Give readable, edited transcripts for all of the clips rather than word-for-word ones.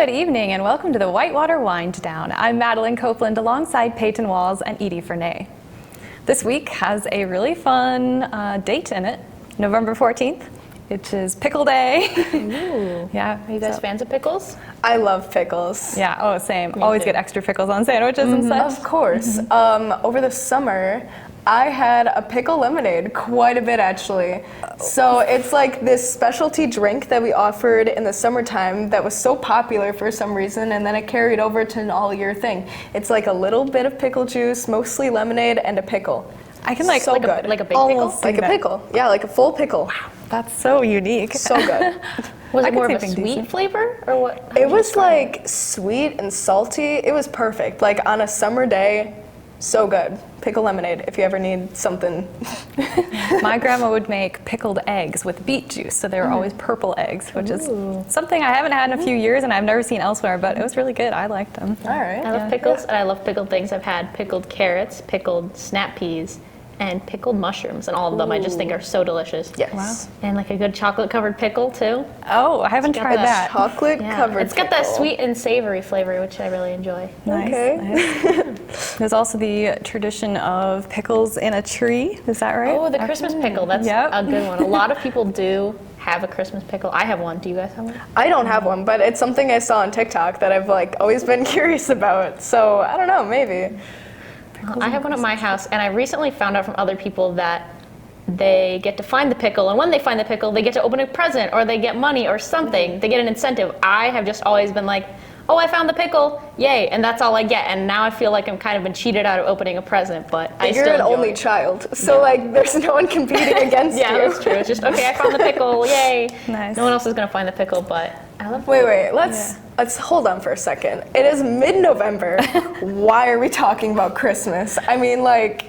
Good evening and welcome to the Whitewater Wind Down. I'm Madeline Copeland alongside Peyton Walls and Edie Fernay. This week has a really fun date in it, November 14th, which is Pickle Day. Ooh. Yeah. Are you guys fans of pickles? I love pickles. Yeah, oh, same. Me Always too. get extra pickles on sandwiches and such. Of course. Over the summer, I had a pickle lemonade, quite a bit actually. So it's like this specialty drink that we offered in the summertime that was so popular for some reason, and then it carried over to an all-year thing. It's like a little bit of pickle juice, mostly lemonade, and a pickle. I can like, So like, good. Like a big Almost pickle? Like a that. pickle. Yeah, like a full pickle. Wow. That's so unique. So good. Was I it could more see of a being sweet decent. flavor or what? How It would you was describe like sweet and salty. It was perfect. Like on a summer day, so good. Pickle lemonade if you ever need something. My grandma would make pickled eggs with beet juice, so they were always purple eggs, which is something I haven't had in a few years and I've never seen elsewhere, but it was really good. I liked them. All right. I love pickles, and I love pickled things. I've had pickled carrots, pickled snap peas, and pickled mushrooms, and all of them I just think are so delicious. Yes. Wow. And like a good chocolate-covered pickle too. Oh, I haven't got tried that that. Chocolate Yeah, covered it's got that pickle. sweet and savory flavor, which I really enjoy. Nice, Okay. nice. There's also the tradition of pickles in a tree. Is that right? Oh, the Christmas pickle. That's Yep. a good one. A lot of people do have a Christmas pickle. I have one. Do you guys have one? I don't have one, but it's something I saw on TikTok that I've like always been curious about. So I don't know, maybe. I have one at my house, and I recently found out from other people that they get to find the pickle, and when they find the pickle, they get to open a present, or they get money, or something. They get an incentive. I have just always been like, oh, I found the pickle, yay, and that's all I get. And now I feel like I'm kind of been cheated out of opening a present, but I You're still an enjoy only it. child, so like there's no one competing against Yeah, you. that's true. It's just, okay, I found the pickle, yay. Nice. No one else is gonna find the pickle, but I love Wait, let's hold on for a second. It is mid-November. Why are we talking about Christmas? I mean, like,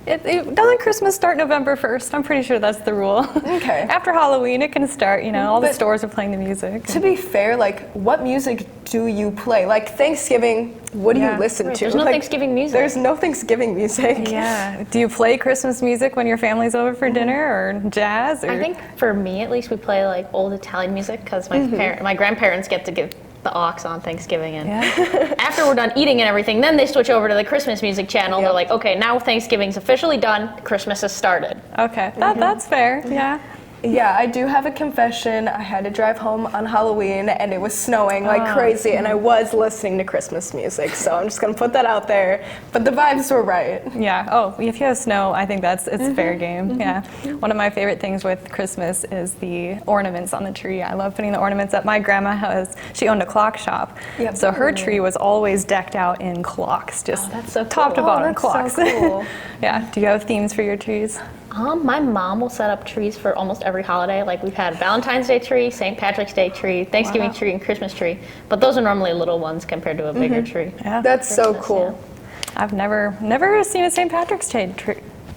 Doesn't Christmas start November 1st? I'm pretty sure that's the rule. Okay. After Halloween, it can start, all the But- stores are playing the music. to be fair, like, what music do you play? Like Thanksgiving, what do Yeah. you listen Right, to? there's no Like, Thanksgiving music. There's no Thanksgiving music. Yeah. Do you play Christmas music when your family's over for dinner or jazz? Or? I think for me, at least, we play like old Italian music because my grandparents get to give the aux on Thanksgiving, and Yeah. after we're done eating and everything, then they switch over to the Christmas music channel. Yep. They're like, okay, now Thanksgiving's officially done, Christmas has started. Okay. That's fair. Yeah. Yeah, I do have a confession. I had to drive home on Halloween and it was snowing like crazy and I was listening to Christmas music. So I'm just going to put that out there. But the vibes were right. Yeah. Oh, if you have snow, I think it's fair game. Yeah. One of my favorite things with Christmas is the ornaments on the tree. I love putting the ornaments up. My grandma she owned a clock shop. Yep. So her tree was always decked out in clocks, just that's so top to cool. bottom that's so clocks. cool. Yeah. Do you have themes for your trees? My mom will set up trees for almost every holiday. Like we've had Valentine's Day tree, St. Patrick's Day tree, Thanksgiving tree, and Christmas tree. But those are normally little ones compared to a bigger tree. Yeah. That's so Christmas, cool. I've never seen a St. Patrick's Day tree.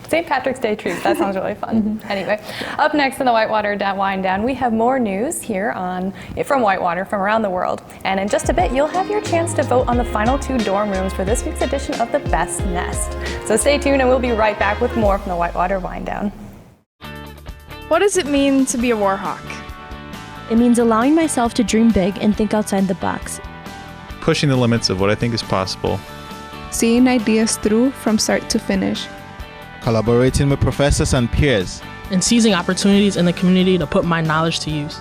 St. Patrick's Day tree. That sounds really fun. Anyway, up next in the Whitewater Wind Down, we have more news here from Whitewater from around the world. And in just a bit, you'll have your chance to vote on the final 2 dorm rooms for this week's edition of The Best Nest. So stay tuned and we'll be right back with more from the Whitewater Wind Down. What does it mean to be a warhawk? It means allowing myself to dream big and think outside the box. Pushing the limits of what I think is possible. Seeing ideas through from start to finish. Collaborating with professors and peers. And seizing opportunities in the community to put my knowledge to use.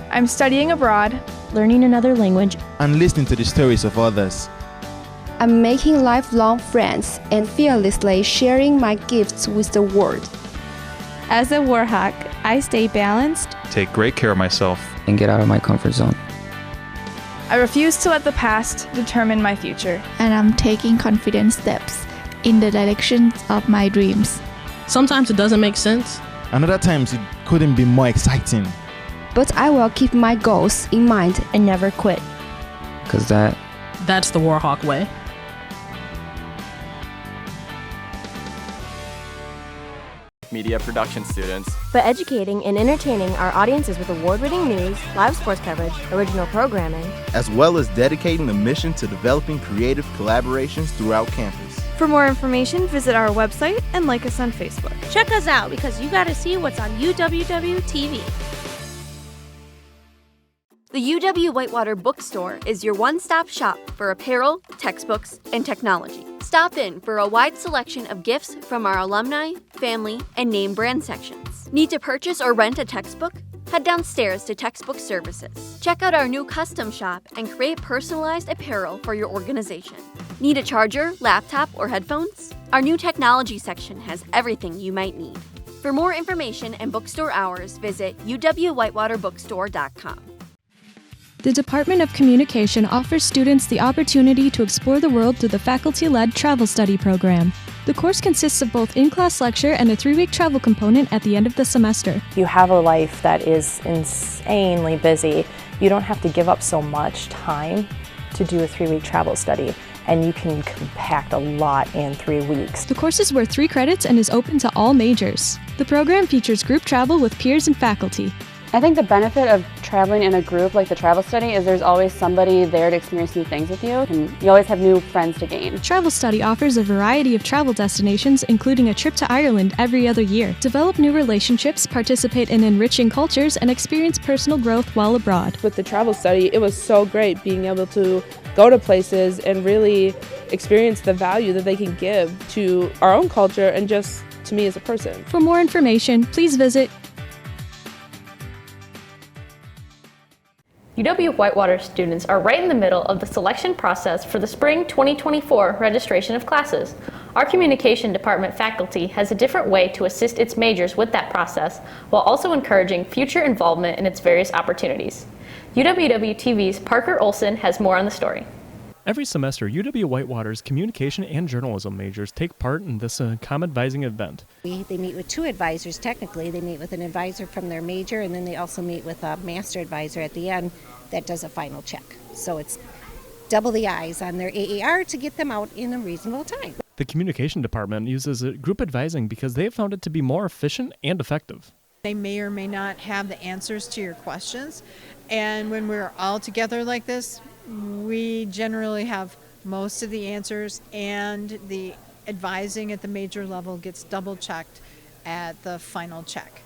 I'm studying abroad. Learning another language. And listening to the stories of others. I'm making lifelong friends and fearlessly sharing my gifts with the world. As a warhawk, I stay balanced. Take great care of myself. And get out of my comfort zone. I refuse to let the past determine my future. And I'm taking confident steps in the direction of my dreams. Sometimes it doesn't make sense. And other times it couldn't be more exciting. But I will keep my goals in mind and never quit. Because that's the Warhawk way. Media production students. But educating and entertaining our audiences with award-winning news, live sports coverage, original programming, as well as dedicating the mission to developing creative collaborations throughout campus. For more information, visit our website and like us on Facebook. Check us out because you gotta see what's on UWW TV. The UW Whitewater Bookstore is your one-stop shop for apparel, textbooks, and technology. Stop in for a wide selection of gifts from our alumni, family, and name brand sections. Need to purchase or rent a textbook? Head downstairs to Textbook Services. Check out our new custom shop and create personalized apparel for your organization. Need a charger, laptop, or headphones? Our new technology section has everything you might need. For more information and bookstore hours, visit uwwhitewaterbookstore.com. The Department of Communication offers students the opportunity to explore the world through the faculty-led travel study program. The course consists of both in-class lecture and a 3-week travel component at the end of the semester. You have a life that is insanely busy. You don't have to give up so much time to do a 3-week travel study, and you can compact a lot in 3 weeks. The course is worth 3 credits and is open to all majors. The program features group travel with peers and faculty. I think the benefit of traveling in a group like the travel study is there's always somebody there to experience new things with you, and you always have new friends to gain. Travel Study offers a variety of travel destinations, including a trip to Ireland every other year. Develop new relationships, participate in enriching cultures, and experience personal growth while abroad. With the Travel Study, it was so great being able to go to places and really experience the value that they can give to our own culture and just to me as a person. For more information, please visit UW Whitewater students are right in the middle of the selection process for the spring 2024 registration of classes. Our communication department faculty has a different way to assist its majors with that process, while also encouraging future involvement in its various opportunities. UWW-TV's Parker Olson has more on the story. Every semester, UW Whitewater's communication and journalism majors take part in this ComAdvising event. They meet with 2 advisors technically. They meet with an advisor from their major, and then they also meet with a master advisor at the end that does a final check. So it's double the eyes on their AAR to get them out in a reasonable time. The communication department uses group advising because they have found it to be more efficient and effective. They may or may not have the answers to your questions, and when we're all together like this, we generally have most of the answers, and the advising at the major level gets double checked at the final check.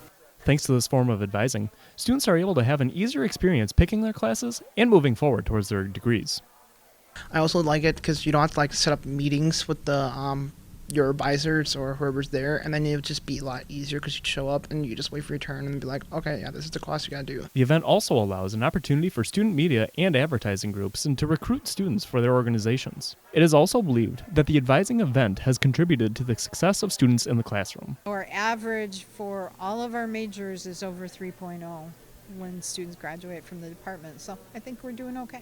Thanks to this form of advising, students are able to have an easier experience picking their classes and moving forward towards their degrees. I also like it because you don't have to set up meetings with the your advisors or whoever's there, and then it would just be a lot easier because you'd show up and you just wait for your turn and be like, okay, yeah, this is the class you gotta do. The event also allows an opportunity for student media and advertising groups and to recruit students for their organizations. It is also believed that the advising event has contributed to the success of students in the classroom. Our average for all of our majors is over 3.0 when students graduate from the department, so I think we're doing okay.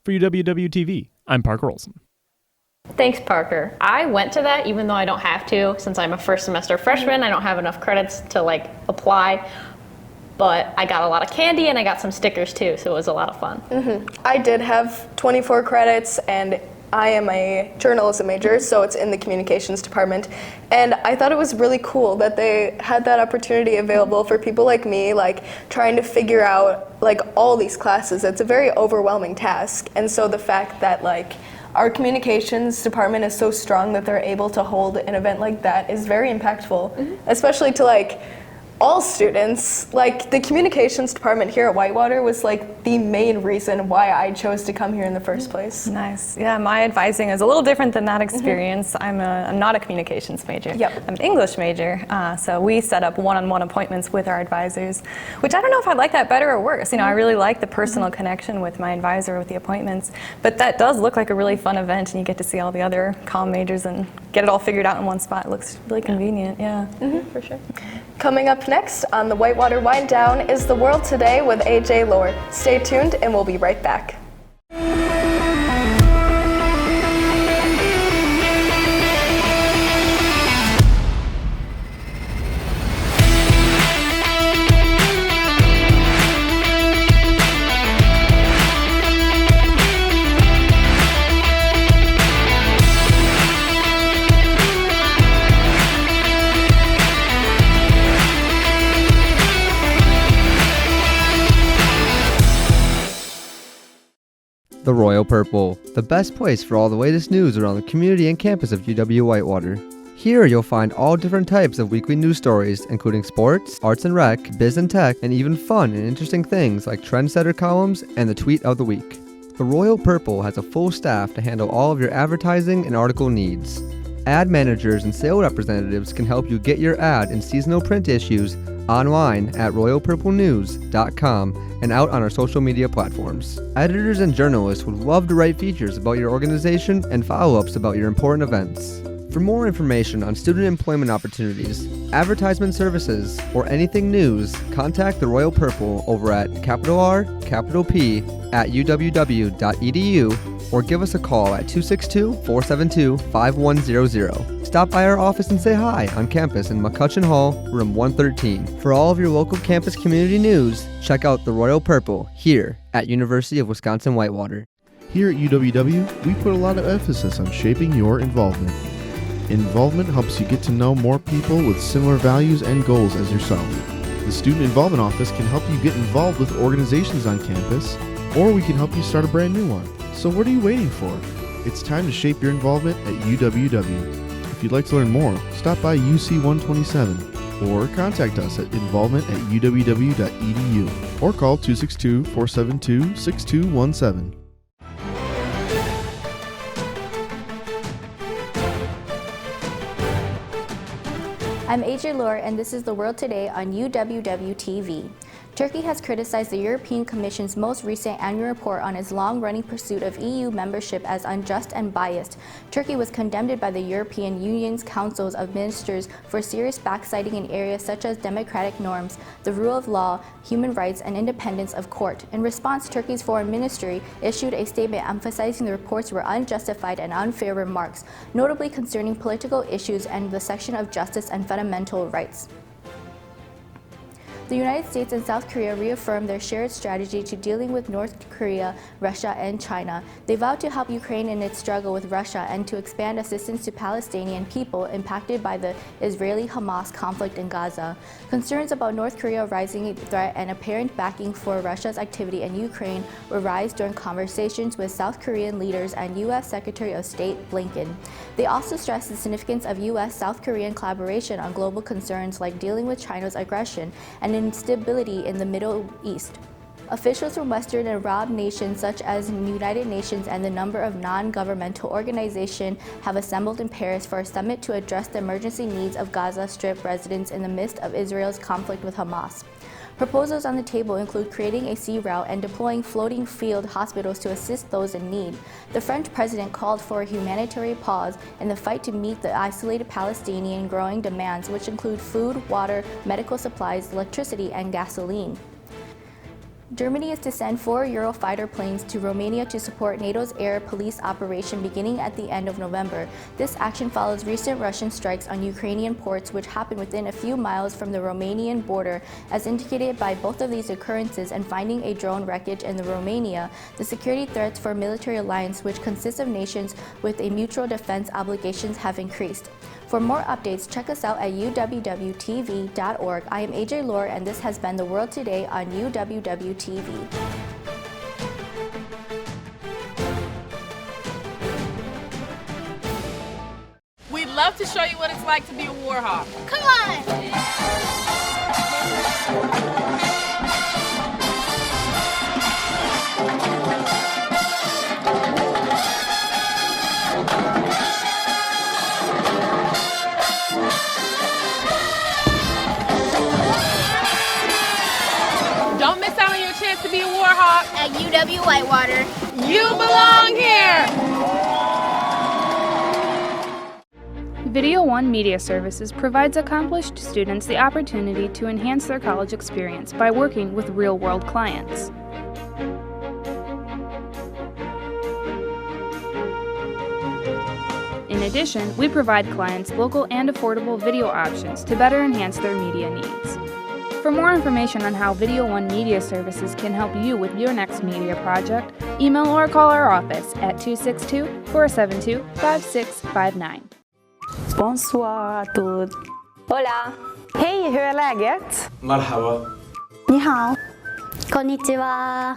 For UWW-TV, I'm Parker Olson. Thanks, Parker. I went to that even though I don't have to. Since I'm a first semester freshman, I don't have enough credits to apply. But I got a lot of candy and I got some stickers too, so it was a lot of fun. I did have 24 credits, and I am a journalism major, so it's in the communications department. And I thought it was really cool that they had that opportunity available for people like me, trying to figure out all these classes. It's a very overwhelming task. And so the fact that our communications department is so strong that they're able to hold an event like that is very impactful, especially to all students. The communications department here at Whitewater was the main reason why I chose to come here in the first place. Nice. Yeah, my advising is a little different than that experience. I'm not a communications major. Yep. I'm an English major, so we set up one-on-one appointments with our advisors, which I don't know if I'd like that better or worse. I really like the personal connection with my advisor with the appointments, but that does look like a really fun event, and you get to see all the other comm majors and get it all figured out in one spot. It looks really convenient, yeah. For sure. Coming up next on the Whitewater Wind Down is The World Today with AJ Lord. Stay tuned and we'll be right back. The Royal Purple, the best place for all the latest news around the community and campus of UW Whitewater. Here you'll find all different types of weekly news stories, including sports, arts and rec, biz and tech, and even fun and interesting things like trendsetter columns and the tweet of the week. The Royal Purple has a full staff to handle all of your advertising and article needs. Ad managers and sales representatives can help you get your ad in seasonal print issues online at royalpurplenews.com and out on our social media platforms. Editors and journalists would love to write features about your organization and follow-ups about your important events. For more information on student employment opportunities, advertisement services, or anything news, contact the Royal Purple over at RP@uww.edu or give us a call at 262-472-5100. Stop by our office and say hi on campus in McCutcheon Hall, room 113. For all of your local campus community news, check out the Royal Purple here at University of Wisconsin-Whitewater. Here at UWW, we put a lot of emphasis on shaping your involvement. Involvement helps you get to know more people with similar values and goals as yourself. The Student Involvement Office can help you get involved with organizations on campus, or we can help you start a brand new one. So what are you waiting for? It's time to shape your involvement at UWW. If you'd like to learn more, stop by UC 127 or contact us at involvement@uww.edu or call 262-472-6217. I'm AJ Lohr, and this is The World Today on UWW TV. Turkey has criticized the European Commission's most recent annual report on its long-running pursuit of EU membership as unjust and biased. Turkey was condemned by the European Union's Councils of Ministers for serious backsliding in areas such as democratic norms, the rule of law, human rights, and independence of court. In response, Turkey's foreign ministry issued a statement emphasizing the reports were unjustified and unfair remarks, notably concerning political issues and the section of justice and fundamental rights. The United States and South Korea reaffirmed their shared strategy to dealing with North Korea, Russia, and China. They vowed to help Ukraine in its struggle with Russia and to expand assistance to Palestinian people impacted by the Israeli-Hamas conflict in Gaza. Concerns about North Korea rising threat and apparent backing for Russia's activity in Ukraine were raised during conversations with South Korean leaders and U.S. Secretary of State Blinken. They also stressed the significance of U.S.-South Korean collaboration on global concerns like dealing with China's aggression and instability in the Middle East. Officials from Western and Arab nations such as the United Nations and the number of non-governmental organizations have assembled in Paris for a summit to address the emergency needs of Gaza Strip residents in the midst of Israel's conflict with Hamas. Proposals on the table include creating a sea route and deploying floating field hospitals to assist those in need. The French president called for a humanitarian pause in the fight to meet the isolated Palestinian growing demands, which include food, water, medical supplies, electricity, and gasoline. Germany is to send 4 Eurofighter planes to Romania to support NATO's air police operation beginning at the end of November. This action follows recent Russian strikes on Ukrainian ports, which happened within a few miles from the Romanian border. As indicated by both of these occurrences and finding a drone wreckage in Romania, the security threats for military alliance, which consists of nations with a mutual defense obligations, have increased. For more updates, check us out at uwwtv.org. I am AJ Lohr, and this has been The World Today on UWW TV. We'd love to show you what it's like to be a war hawk. Come on! Don't miss out on your chance to be a war hawk. At UW Whitewater. You belong here! Video One Media Services provides accomplished students the opportunity to enhance their college experience by working with real-world clients. In addition, we provide clients local and affordable video options to better enhance their media needs. For more information on how Video One Media Services can help you with your next media project, email or call our office at 262-472-5659. Bonsoir à tous. Hola. Hej, hur är läget? Marhaba. Ni hao. Konnichiwa.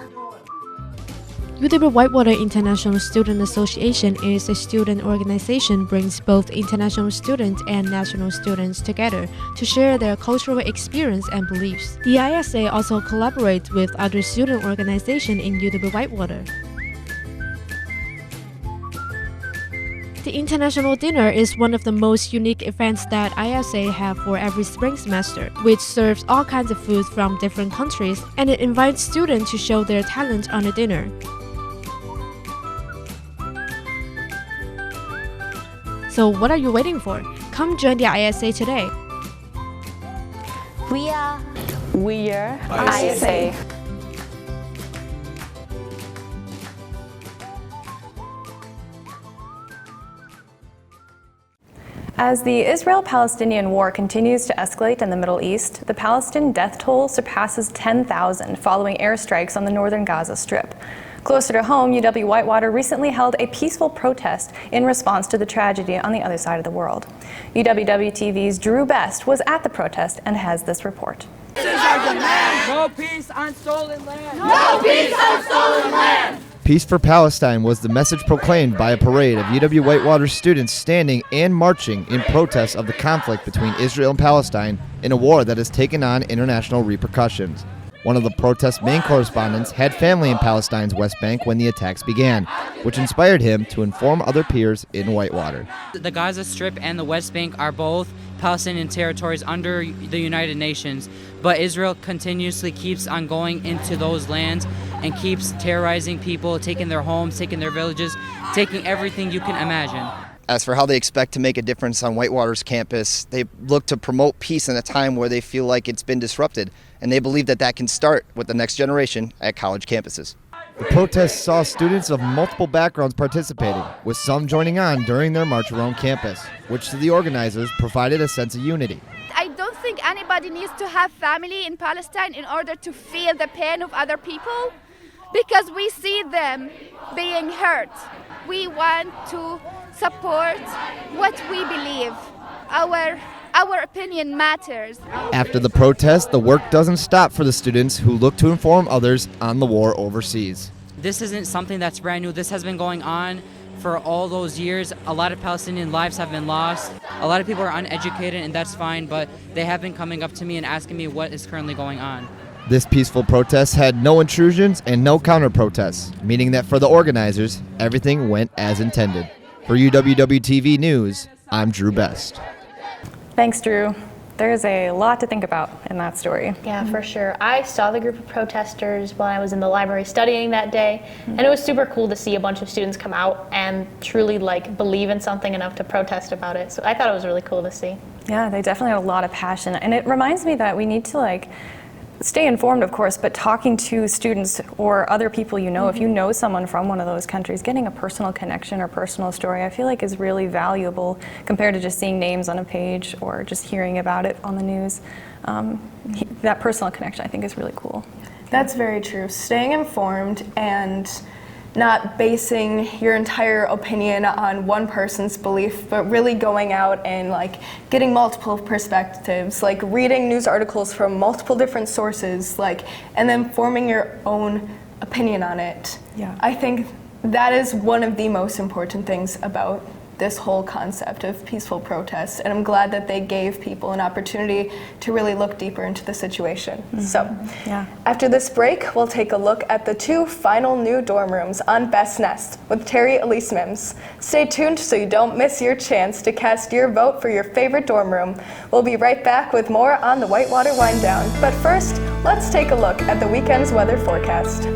UW Whitewater International Student Association is a student organization brings both international students and national students together to share their cultural experience and beliefs. The ISA also collaborates with other student organizations in UW Whitewater. The International Dinner is one of the most unique events that ISA have for every spring semester, which serves all kinds of food from different countries, and it invites students to show their talent on the dinner. So what are you waiting for? Come join the ISA today. We are ISA. As the Israel-Palestinian war continues to escalate in the Middle East, the Palestinian death toll surpasses 10,000 following airstrikes on the northern Gaza Strip. Closer to home, UW Whitewater recently held a peaceful protest in response to the tragedy on the other side of the world. UWW-TV's Drew Best was at the protest and has this report. This is our demand. No peace on stolen land. No peace on stolen land. Peace for Palestine was the message proclaimed by a parade of UW Whitewater students standing and marching in protest of the conflict between Israel and Palestine in a war that has taken on international repercussions. One of the protest's main correspondents had family in Palestine's West Bank when the attacks began, which inspired him to inform other peers in Whitewater. The Gaza Strip and the West Bank are both Palestinian territories under the United Nations, but Israel continuously keeps on going into those lands and keeps terrorizing people, taking their homes, taking their villages, taking everything you can imagine. As for how they expect to make a difference on Whitewater's campus, they look to promote peace in a time where they feel like it's been disrupted, and they believe that that can start with the next generation at college campuses. The protest saw students of multiple backgrounds participating, with some joining on during their march around campus, which to the organizers provided a sense of unity. I don't think anybody needs to have family in Palestine in order to feel the pain of other people, because we see them being hurt. We want to support what we believe. Our opinion matters. After the protest, the work doesn't stop for the students who look to inform others on the war overseas. This isn't something that's brand new. This has been going on for all those years. A lot of Palestinian lives have been lost. A lot of people are uneducated, and that's fine, but they have been coming up to me and asking me what is currently going on. This peaceful protest had no intrusions and no counter-protests, meaning that for the organizers, everything went as intended. For UWW-TV News, I'm Drew Best. Thanks, Drew. There's a lot to think about in that story. Yeah, for sure. I saw the group of protesters while I was in the library studying that day, and it was super cool to see a bunch of students come out and truly believe in something enough to protest about it. So I thought it was really cool to see. Yeah, they definitely had a lot of passion, and it reminds me that we need to stay informed, of course, but talking to students or other people you know, if you know someone from one of those countries, getting a personal connection or personal story, I feel like is really valuable compared to just seeing names on a page or just hearing about it on the news. That personal connection, I think, is really cool. That's very true. Staying informed and not basing your entire opinion on one person's belief, but really going out and getting multiple perspectives, reading news articles from multiple different sources, and then forming your own opinion on it. Yeah. I think that is one of the most important things about this whole concept of peaceful protests, and I'm glad that they gave people an opportunity to really look deeper into the situation. So, after this break, we'll take a look at the 2 final new dorm rooms on Best Nest with Terry Elise Mims. Stay tuned so you don't miss your chance to cast your vote for your favorite dorm room. We'll be right back with more on the Whitewater Wind Down. But first, let's take a look at the weekend's weather forecast.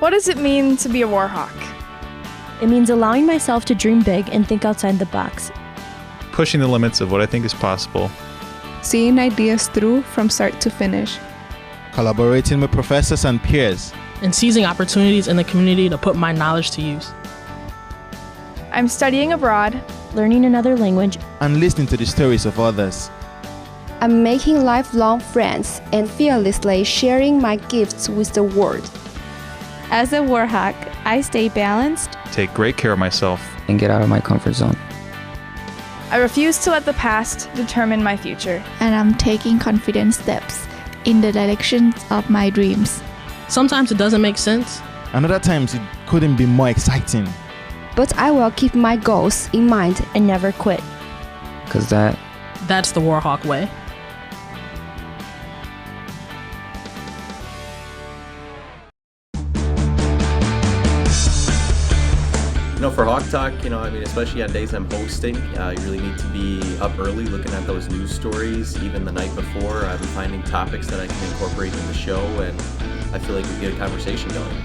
What does it mean to be a Warhawk? It means allowing myself to dream big and think outside the box. Pushing the limits of what I think is possible. Seeing ideas through from start to finish. Collaborating with professors and peers. And seizing opportunities in the community to put my knowledge to use. I'm studying abroad, learning another language, and listening to the stories of others. I'm making lifelong friends and fearlessly sharing my gifts with the world. As a Warhawk, I stay balanced, Take great care of myself, and get out of my comfort zone. I refuse to let the past determine my future. And I'm taking confident steps in the direction of my dreams. Sometimes it doesn't make sense. And other times it couldn't be more exciting. But I will keep my goals in mind and never quit. Because that's the Warhawk way. For Hawk Talk, especially on days I'm hosting, you really need to be up early looking at those news stories, even the night before. I'm finding topics that I can incorporate in the show, and I feel like we get a conversation going.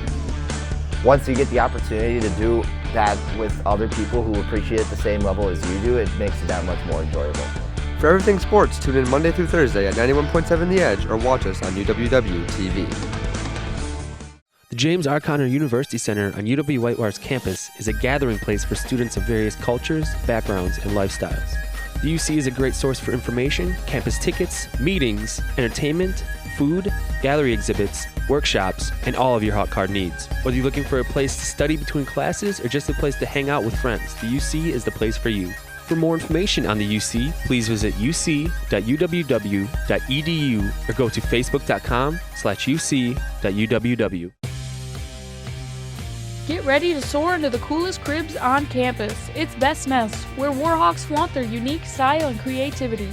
Once you get the opportunity to do that with other people who appreciate it the same level as you do, it makes it that much more enjoyable. For everything sports, tune in Monday through Thursday at 91.7 The Edge or watch us on UWW TV. The James R. Conner University Center on UW-Whitewater's campus is a gathering place for students of various cultures, backgrounds, and lifestyles. The UC is a great source for information, campus tickets, meetings, entertainment, food, gallery exhibits, workshops, and all of your Hawk Card needs. Whether you're looking for a place to study between classes or just a place to hang out with friends, the UC is the place for you. For more information on the UC, please visit uc.uww.edu or go to facebook.com/uc.uww. Get ready to soar into the coolest cribs on campus. It's Best Nest, where Warhawks flaunt their unique style and creativity.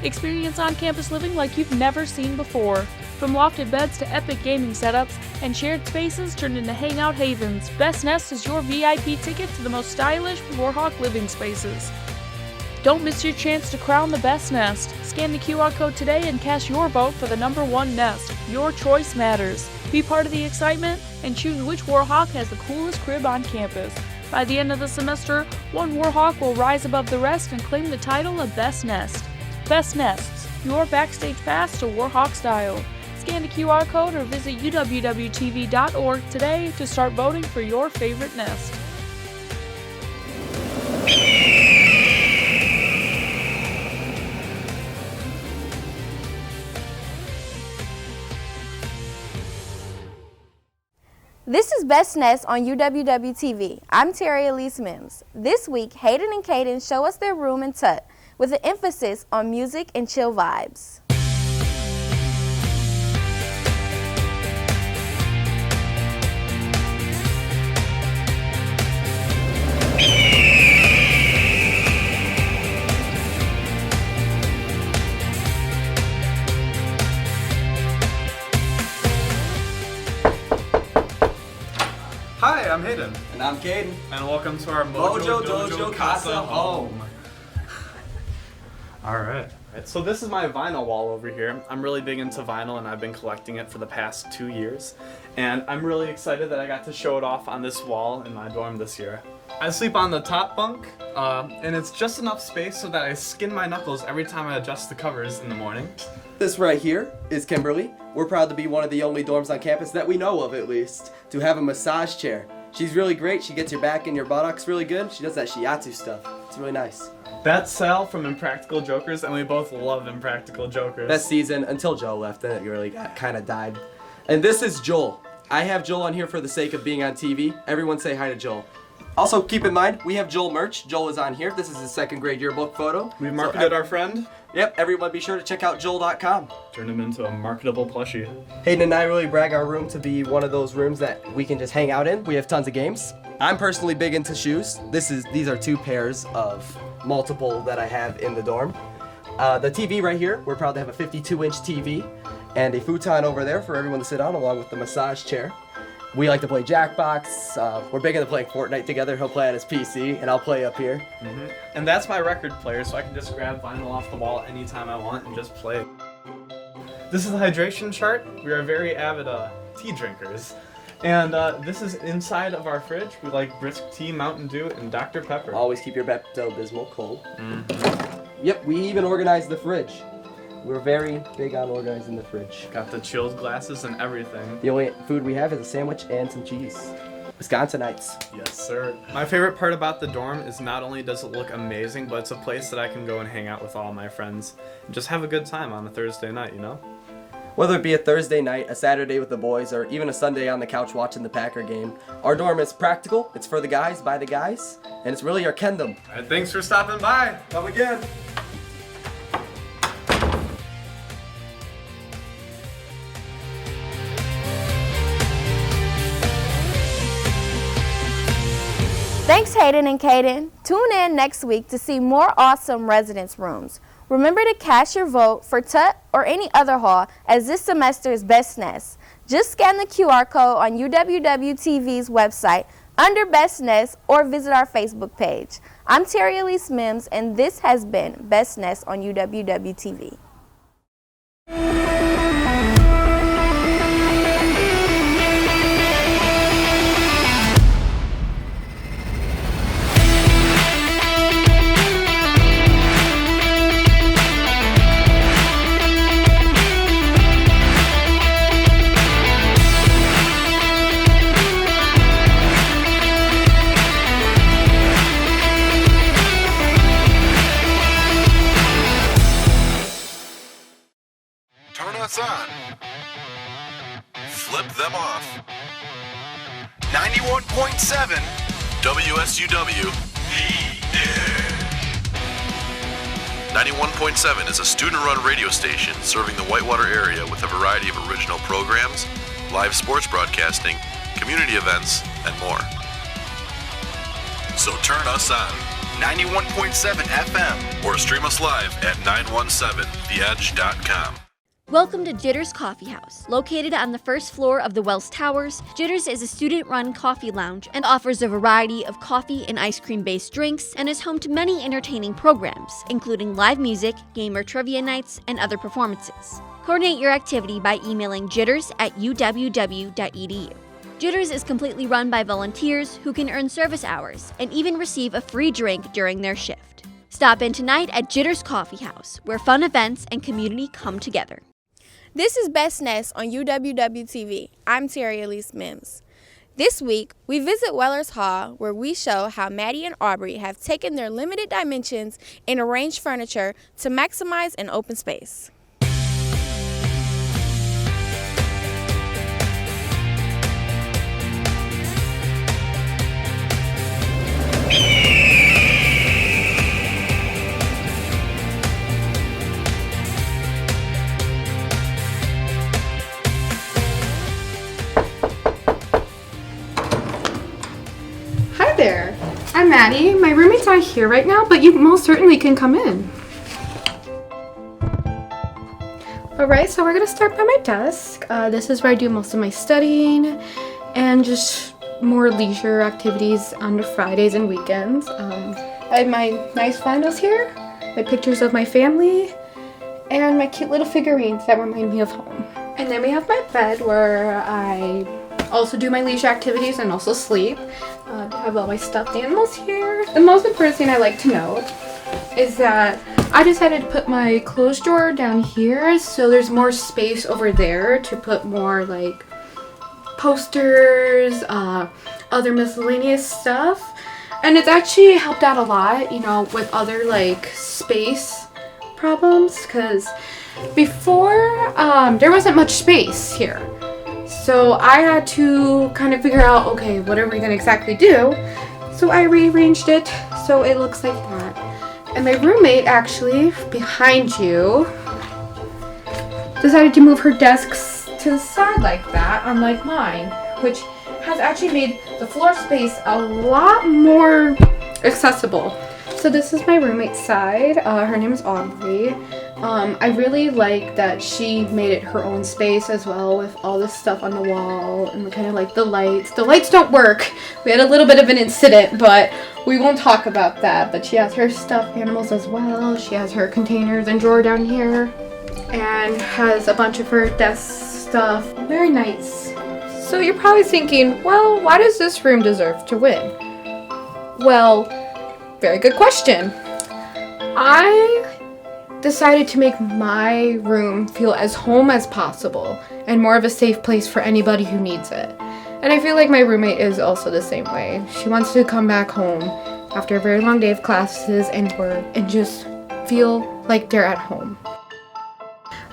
Experience on-campus living like you've never seen before. From lofted beds to epic gaming setups and shared spaces turned into hangout havens, Best Nest is your VIP ticket to the most stylish Warhawk living spaces. Don't miss your chance to crown the Best Nest. Scan the QR code today and cast your vote for the #1 nest. Your choice matters. Be part of the excitement and choose which Warhawk has the coolest crib on campus. By the end of the semester, one Warhawk will rise above the rest and claim the title of Best Nest. Best Nests, your backstage pass to Warhawk style. Scan the QR code or visit uwwtv.org today to start voting for your favorite nest. This is Best Nest on UWW-TV. I'm Terry Elise Mims. This week, Hayden and Caden show us their room in Tut with an emphasis on music and chill vibes. Hi, I'm Hayden. And I'm Caden. And welcome to our Mojo Dojo Casa home. Alright. So this is my vinyl wall over here. I'm really big into vinyl and I've been collecting it for the past 2 years. And I'm really excited that I got to show it off on this wall in my dorm this year. I sleep on the top bunk, and it's just enough space so that I skin my knuckles every time I adjust the covers in the morning. This right here is Kimberly. We're proud to be one of the only dorms on campus, that we know of at least, to have a massage chair. She's really great. She gets your back and your buttocks really good. She does that shiatsu stuff. It's really nice. That's Sal from Impractical Jokers, and we both love Impractical Jokers. That season, until Joe left, then it really kind of died. And this is Joel. I have Joel on here for the sake of being on TV. Everyone say hi to Joel. Also, keep in mind, we have Joel merch. Joel is on here. This is his 2nd grade yearbook photo. We marketed our friend. Yep, everyone be sure to check out Joel.com. Turned him into a marketable plushie. Hayden and I really brag our room to be one of those rooms that we can just hang out in. We have tons of games. I'm personally big into shoes. These are 2 pairs of multiple that I have in the dorm. The TV right here, we're proud to have a 52-inch TV and a futon over there for everyone to sit on, along with the massage chair. We like to play Jackbox. We're big into playing Fortnite together. He'll play on his PC, and I'll play up here. Mm-hmm. And that's my record player, so I can just grab vinyl off the wall anytime I want and just play. This is the hydration chart. We are very avid tea drinkers. And this is inside of our fridge. We like brisk tea, Mountain Dew, and Dr. Pepper. Always keep your Pepto-Bismol cold. Yep, we even organized the fridge. We're very big on organizing the fridge. Got the chilled glasses and everything. The only food we have is a sandwich and some cheese. Wisconsinites. Yes, sir. My favorite part about the dorm is not only does it look amazing, but it's a place that I can go and hang out with all my friends and just have a good time on a Thursday night, you know? Whether it be a Thursday night, a Saturday with the boys, or even a Sunday on the couch watching the Packer game, our dorm is practical, it's for the guys, by the guys, and it's really our kingdom. All right, thanks for stopping by. Come again. Thanks, Hayden and Caden. Tune in next week to see more awesome residence rooms. Remember to cast your vote for Tut or any other hall as this semester's Best Nest. Just scan the QR code on UWW-TV's website under Best Nest or visit our Facebook page. I'm Terry Elise Mims, and this has been Best Nest on UWW-TV. On. Flip them off. 91.7 WSUW. 91.7 is a student-run radio station serving the Whitewater area with a variety of original programs, live sports broadcasting, community events, and more. So turn us on. 91.7 FM. Or stream us live at 917theedge.com. Welcome to Jitters Coffee House. Located on the first floor of the Wells Towers, Jitters is a student-run coffee lounge and offers a variety of coffee and ice cream-based drinks and is home to many entertaining programs, including live music, gamer trivia nights, and other performances. Coordinate your activity by emailing jitters@uww.edu. Jitters is completely run by volunteers who can earn service hours and even receive a free drink during their shift. Stop in tonight at Jitters Coffee House, where fun events and community come together. This is Best Nest on UWW-TV. I'm Terry Elise Mims. This week, we visit Wellers Hall, where we show how Maddie and Aubrey have taken their limited dimensions and arranged furniture to maximize an open space. Hi there, I'm Maddie. My roommate's not here right now, but you most certainly can come in. Alright, so we're gonna start by my desk. This is where I do most of my studying and just more leisure activities on the Fridays and weekends. I have my nice vinyls here, my pictures of my family, and my cute little figurines that remind me of home. And then we have my bed where I also do my leisure activities and also sleep. I have all my stuffed animals here. The most important thing I like to note is that I decided to put my clothes drawer down here, so there's more space over there to put more like posters, other miscellaneous stuff. And it's actually helped out a lot, you know, with other like space problems, because before there wasn't much space here. So I had to kind of figure out, okay, what are we gonna exactly do? So I rearranged it so it looks like that. And my roommate actually, behind you, decided to move her desks to the side like that, unlike mine, which has actually made the floor space a lot more accessible. So this is my roommate's side. Her name is Aubrey. I really like that she made it her own space as well, with all this stuff on the wall and kind of like the lights. The lights don't work. We had a little bit of an incident, but we won't talk about that. But she has her stuffed animals as well. She has her containers and drawer down here, and has a bunch of her desk stuff. Very nice So you're probably thinking, well, why does this room deserve to win? Well, very good question. I decided to make my room feel as home as possible and more of a safe place for anybody who needs it. And I feel like my roommate is also the same way. She wants to come back home after a very long day of classes and work and just feel like they're at home.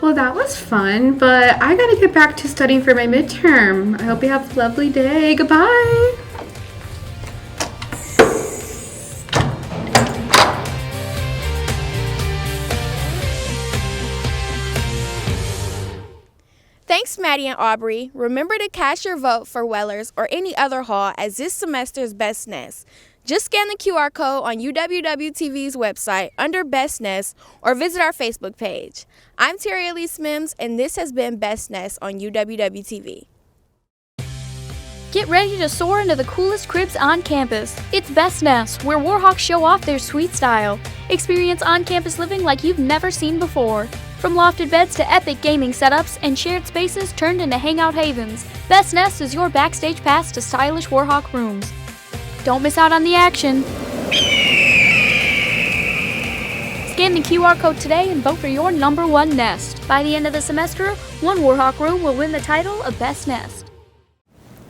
Well, that was fun, but I gotta get back to studying for my midterm. I hope you have a lovely day. Goodbye! Thanks, Maddie and Aubrey. Remember to cast your vote for Wellers or any other hall as this semester's Best Nest. Just scan the QR code on UWW-TV's website under Best Nest or visit our Facebook page. I'm Terry Elise Mims, and this has been Best Nest on UWW-TV. Get ready to soar into the coolest cribs on campus. It's Best Nest, where Warhawks show off their sweet style. Experience on-campus living like you've never seen before. From lofted beds to epic gaming setups and shared spaces turned into hangout havens, Best Nest is your backstage pass to stylish Warhawk rooms. Don't miss out on the action. Scan the QR code today and vote for your number one nest. By the end of the semester, one Warhawk room will win the title of Best Nest.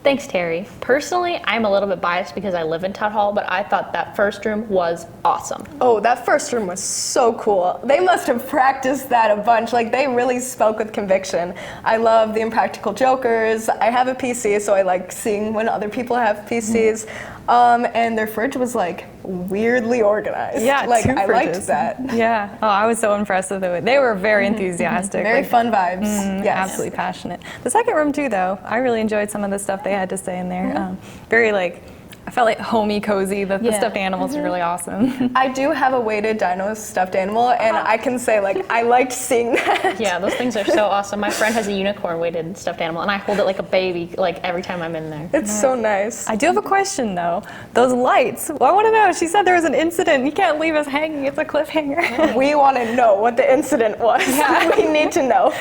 Thanks, Terry. Personally, I'm a little bit biased because I live in Todd Hall, but I thought that first room was awesome. Oh, that first room was so cool. They must have practiced that a bunch. Like, they really spoke with conviction. I love the Impractical Jokers. I have a PC, so I like seeing when other people have PCs. And their fridge was like weirdly organized. Yeah, like two I fridges. liked that. Yeah. Oh, I was so impressed with it. They were very enthusiastic. Very like, fun vibes. Yes. Absolutely passionate. The second room too, though, I really enjoyed some of the stuff they had to say in there. Very like, I felt like homey, cozy. The stuffed animals are really awesome. I do have a weighted dino stuffed animal, and I can say, like, I liked seeing that. Yeah, those things are so awesome. My friend has a unicorn weighted stuffed animal, and I hold it like a baby, like every time I'm in there. It's so nice. I do have a question, though. Those lights, well, I want to know. She said there was an incident. You can't leave us hanging. It's a cliffhanger. We want to know what the incident was. Yeah. We need to know.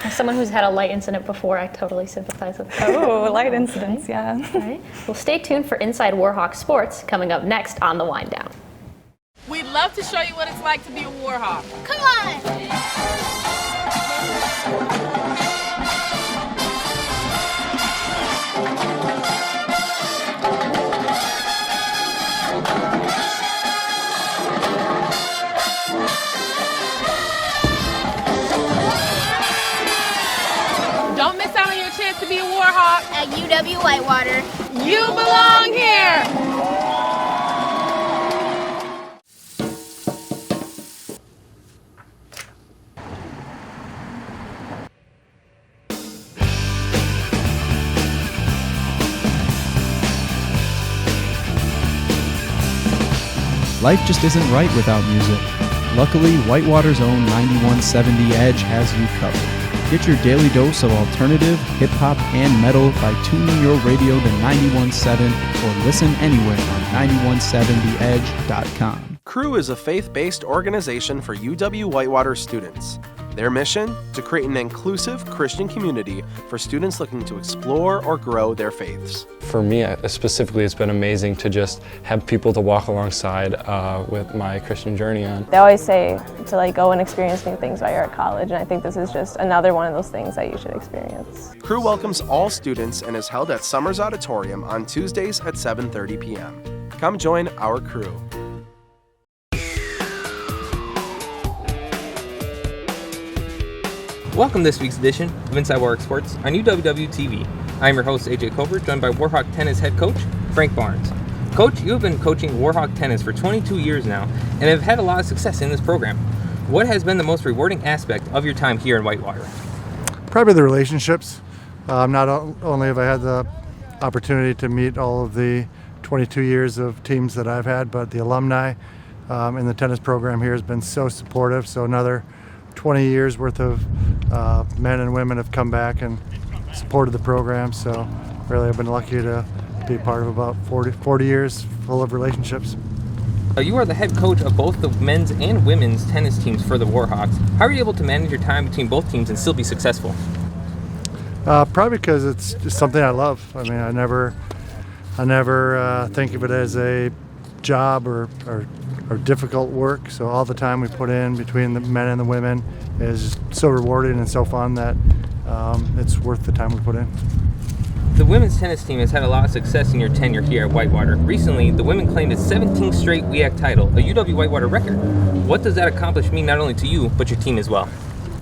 As someone who's had a light incident before, I totally sympathize with that. Oh, light incidents, yeah. All right. Well, stay tuned for Inside Warhawk Sports coming up next on The Wind Down. We'd love to show you what it's like to be a Warhawk. Come on! Don't miss out on your chance to be a Warhawk. At UW Whitewater, You belong here. Life just isn't right without music. Luckily, Whitewater's own 9170 Edge has you covered. Get your daily dose of alternative, hip-hop, and metal by tuning your radio to 91.7 or listen anywhere on 9170edge.com. Crew is a faith-based organization for UW Whitewater students. Their mission? To create an inclusive Christian community for students looking to explore or grow their faiths. For me specifically, it's been amazing to just have people to walk alongside with my Christian journey on. They always say to like go and experience new things while you're at college, and I think this is just another one of those things that you should experience. Crew welcomes all students and is held at Summers Auditorium on Tuesdays at 7:30 p.m. Come join our crew. Welcome to this week's edition of Inside Warhawk Sports on UWW-TV. I'm your host, AJ Colbert, joined by Warhawk Tennis head coach, Frank Barnes. Coach, you have been coaching Warhawk Tennis for 22 years now and have had a lot of success in this program. What has been the most rewarding aspect of your time here in Whitewater? Probably the relationships. Not only have I had the opportunity to meet all of the 22 years of teams that I've had, but the alumni in the tennis program here has been so supportive. So another 20 years worth of men and women have come back and supported the program. So really I've been lucky to be part of about 40 years full of relationships. You are the head coach of both the men's and women's tennis teams for the Warhawks. How are you able to manage your time between both teams and still be successful? Probably because it's just something I love. I mean, I never think of it as a job or difficult work. So all the time we put in between the men and the women is just so rewarding and so fun that it's worth the time we put in. The women's tennis team has had a lot of success in your tenure here at Whitewater. Recently, the women claimed its 17th straight WEAC title, a UW-Whitewater record. What does that accomplish mean not only to you, but your team as well?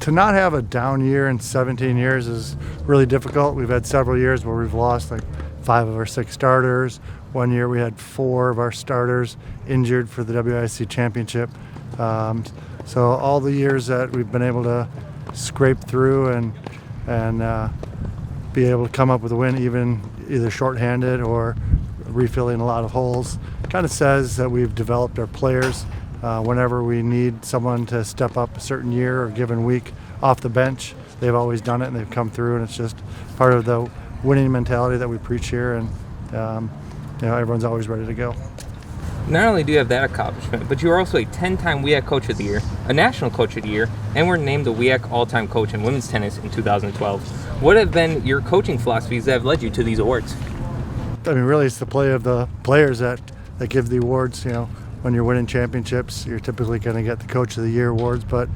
To not have a down year in 17 years is really difficult. We've had several years where we've lost like 5 of our 6 starters. One year we had 4 of our starters injured for the WIC championship. So all the years that we've been able to scrape through and be able to come up with a win, even either shorthanded or refilling a lot of holes, kind of says that we've developed our players. Whenever we need someone to step up a certain year or given week off the bench, they've always done it and they've come through, and it's just part of the winning mentality that we preach here, and everyone's always ready to go. Not only do you have that accomplishment, but you are also a 10-time WEAC Coach of the Year, a National Coach of the Year, and were named the WEAC All-Time Coach in Women's Tennis in 2012. What have been your coaching philosophies that have led you to these awards? I mean, really, it's the play of the players that give the awards. When you're winning championships, you're typically going to get the Coach of the Year awards. But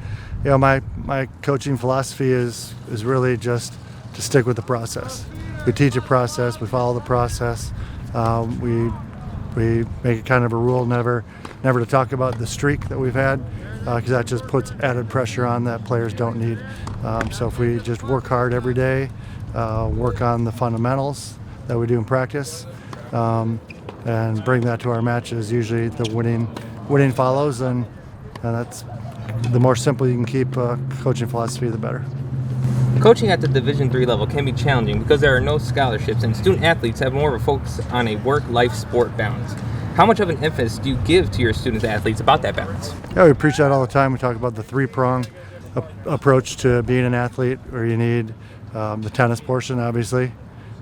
my coaching philosophy is really just to stick with the process. We teach a process, we follow the process. We make it kind of a rule never to talk about the streak that we've had, because that just puts added pressure on that players don't need. So if we just work hard every day, work on the fundamentals that we do in practice, and bring that to our matches, usually the winning follows, and that's the more simple you can keep coaching philosophy, the better. Coaching at the Division III level can be challenging because there are no scholarships, and student athletes have more of a focus on a work-life sport balance. How much of an emphasis do you give to your student athletes about that balance? Yeah, we preach that all the time. We talk about the 3-prong approach to being an athlete, where you need the tennis portion, obviously,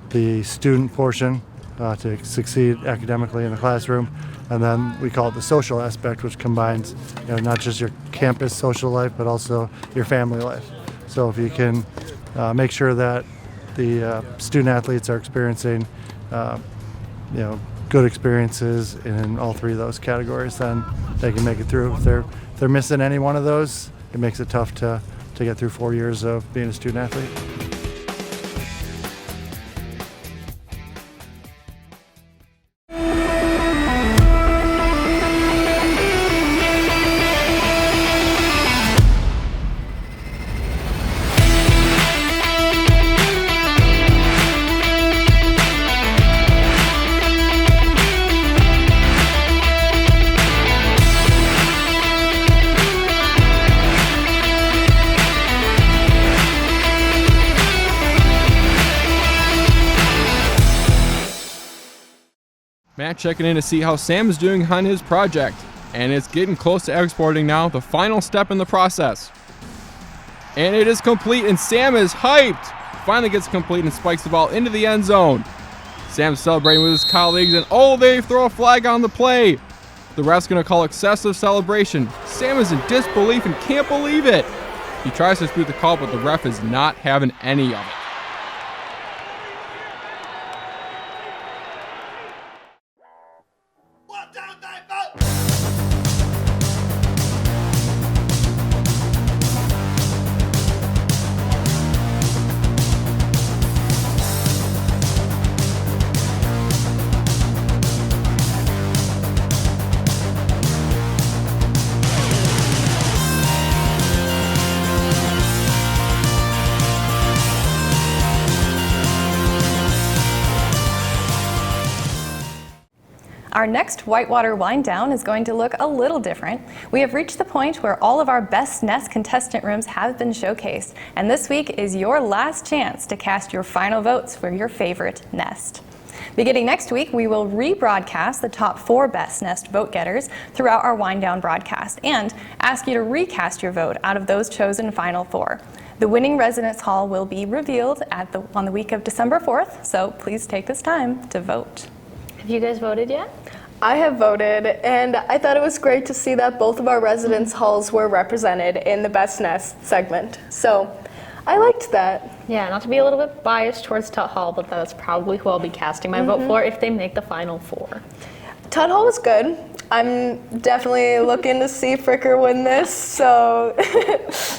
the student portion to succeed academically in the classroom, and then we call it the social aspect, which combines not just your campus social life, but also your family life. So if you can make sure that the student athletes are experiencing good experiences in all 3 of those categories, then they can make it through. If they're missing any one of those, it makes it tough to get through 4 years of being a student athlete. Matt checking in to see how Sam is doing on his project, and it's getting close to exporting now, the final step in the process. And it is complete, and Sam is hyped. Finally gets complete and spikes the ball into the end zone. Sam's celebrating with his colleagues, and they throw a flag on the play. The ref's going to call excessive celebration. Sam is in disbelief and can't believe it. He tries to dispute the call, but the ref is not having any of it. Our next Whitewater Wind Down is going to look a little different. We have reached the point where all of our Best Nest contestant rooms have been showcased, and this week is your last chance to cast your final votes for your favorite nest. Beginning next week, we will rebroadcast the top 4 Best Nest vote getters throughout our Wind Down broadcast and ask you to recast your vote out of those chosen final 4. The winning residence hall will be revealed on the week of December 4th, so please take this time to vote. Have you guys voted yet? I have voted, and I thought it was great to see that both of our residence halls were represented in the Best Nest segment. So I liked that. Yeah, not to be a little bit biased towards Tut Hall, but that's probably who I'll be casting my vote for if they make the Final Four. Tut Hall was good. I'm definitely looking to see Fricker win this, so.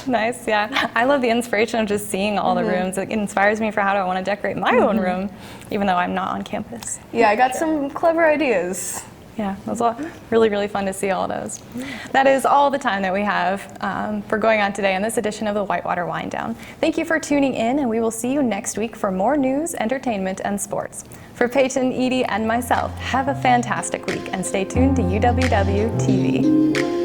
Nice, yeah. I love the inspiration of just seeing all the rooms. It inspires me for how I want to decorate my own room, even though I'm not on campus. Yeah, I got some clever ideas. Yeah, it was really, really fun to see all those. That is all the time that we have for going on today on this edition of the Whitewater Wind Down. Thank you for tuning in, and we will see you next week for more news, entertainment, and sports. For Peyton, Edie, and myself, have a fantastic week, and stay tuned to UWW TV.